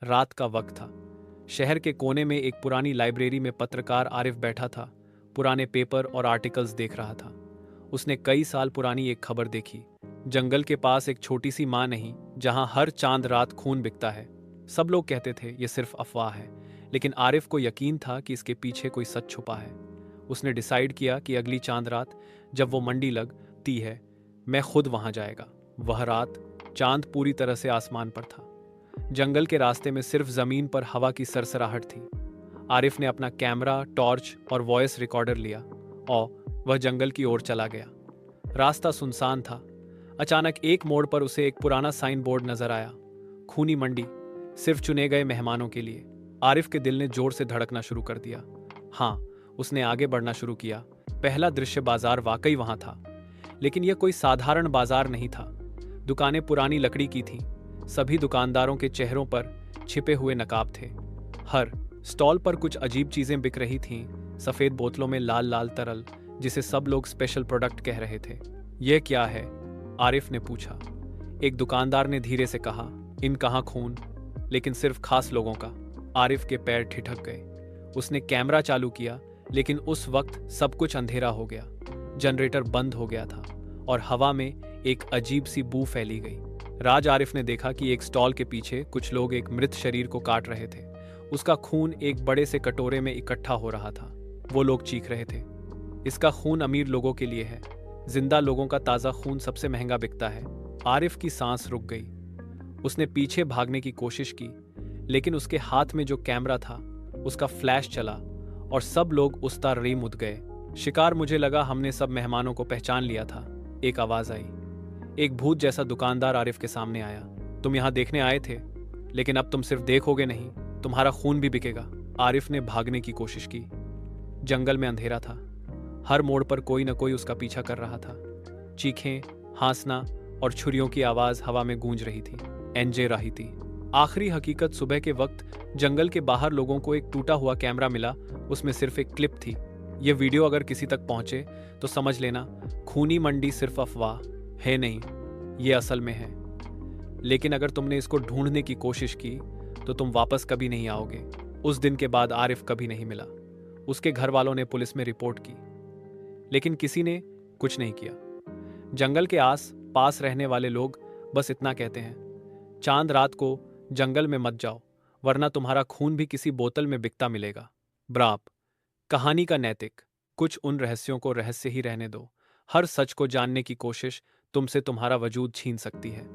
रात का वक्त था। शहर के कोने में एक पुरानी लाइब्रेरी में पत्रकार आरिफ बैठा था। पुराने पेपर और आर्टिकल्स देख रहा था। उसने कई साल पुरानी एक खबर देखी। जंगल के पास एक छोटी सी माँ नहीं, जहां हर चांद रात खून बिकता है। सब लोग कहते थे ये सिर्फ अफवाह है, लेकिन आरिफ को यकीन था कि इसके पीछे कोई सच छुपा है। उसने डिसाइड किया कि अगली चांद रात जब वो मंडी लगती है, मैं खुद वहां जाएगा। वह रात चांद पूरी तरह से आसमान पर था। जंगल के रास्ते में सिर्फ जमीन पर हवा की सरसराहट थी। आरिफ ने अपना कैमरा, टॉर्च और वॉइस रिकॉर्डर लिया और वह जंगल की ओर चला गया। रास्ता सुनसान था। अचानक एक मोड़ पर उसे एक पुराना साइन बोर्ड नजर आया। खूनी मंडी, सिर्फ चुने गए मेहमानों के लिए। आरिफ के दिल ने जोर से धड़कना शुरू कर दिया। हाँ, उसने आगे बढ़ना शुरू किया। पहला दृश्य बाजार वाकई वहां था, लेकिन यह कोई साधारण बाजार नहीं था। दुकानें पुरानी लकड़ी की थीं। सभी दुकानदारों के चेहरों पर छिपे हुए नकाब थे। हर स्टॉल पर कुछ अजीब चीजें बिक रही थीं। सफेद बोतलों में लाल लाल तरल, जिसे सब लोग स्पेशल प्रोडक्ट कह रहे थे। यह क्या है? आरिफ ने पूछा। एक दुकानदार ने धीरे से कहा, इन कहाँ खून, लेकिन सिर्फ खास लोगों का। आरिफ के पैर ठिठक गए। उसने कैमरा चालू किया, लेकिन उस वक्त सब कुछ अंधेरा हो गया। जनरेटर बंद हो गया था और हवा में एक अजीब सी बू फैली गई। राज आरिफ ने देखा कि एक स्टॉल के पीछे कुछ लोग एक मृत शरीर को काट रहे थे। उसका खून एक बड़े से कटोरे में इकट्ठा हो रहा था। वो लोग चीख रहे थे, इसका खून अमीर लोगों के लिए है। जिंदा लोगों का ताज़ा खून सबसे महंगा बिकता है। आरिफ की सांस रुक गई। उसने पीछे भागने की कोशिश की, लेकिन उसके हाथ में जो कैमरा था उसका फ्लैश चला और सब लोग उस तार री मुद गए। शिकार, मुझे लगा हमने सब मेहमानों को पहचान लिया था। एक आवाज आई। एक भूत जैसा दुकानदार आरिफ के सामने आया। तुम यहां देखने आए थे, लेकिन अब तुम सिर्फ देखोगे नहीं, तुम्हारा खून भी बिकेगा। आरिफ ने भागने की कोशिश की। जंगल में अंधेरा था। हर मोड़ पर कोई न कोई उसका पीछा कर रहा था। चीखें, हांसना और छुरियों की आवाज हवा में गूंज रही थी। एनजे रही थी। आखिरी हकीकत, सुबह के वक्त जंगल के बाहर लोगों को एक टूटा हुआ कैमरा मिला। उसमें सिर्फ एक क्लिप थी। यह वीडियो अगर किसी तक पहुंचे तो समझ लेना, खूनी मंडी सिर्फ अफवाह है नहीं, ये असल में है। लेकिन अगर तुमने इसको ढूंढने की कोशिश की तो तुम वापस कभी नहीं आओगे। उस दिन के बाद आरिफ कभी नहीं मिला। उसके घर वालों ने पुलिस में रिपोर्ट की, लेकिन किसी ने कुछ नहीं किया। जंगल के आस पास रहने वाले लोग बस इतना कहते हैं, चांद रात को जंगल में मत जाओ, वरना तुम्हारा खून भी किसी बोतल में बिकता मिलेगा। ब्राप कहानी का नैतिक, कुछ उन रहस्यों को रहस्य ही रहने दो। हर सच को जानने की कोशिश तुमसे तुम्हारा वजूद छीन सकती है।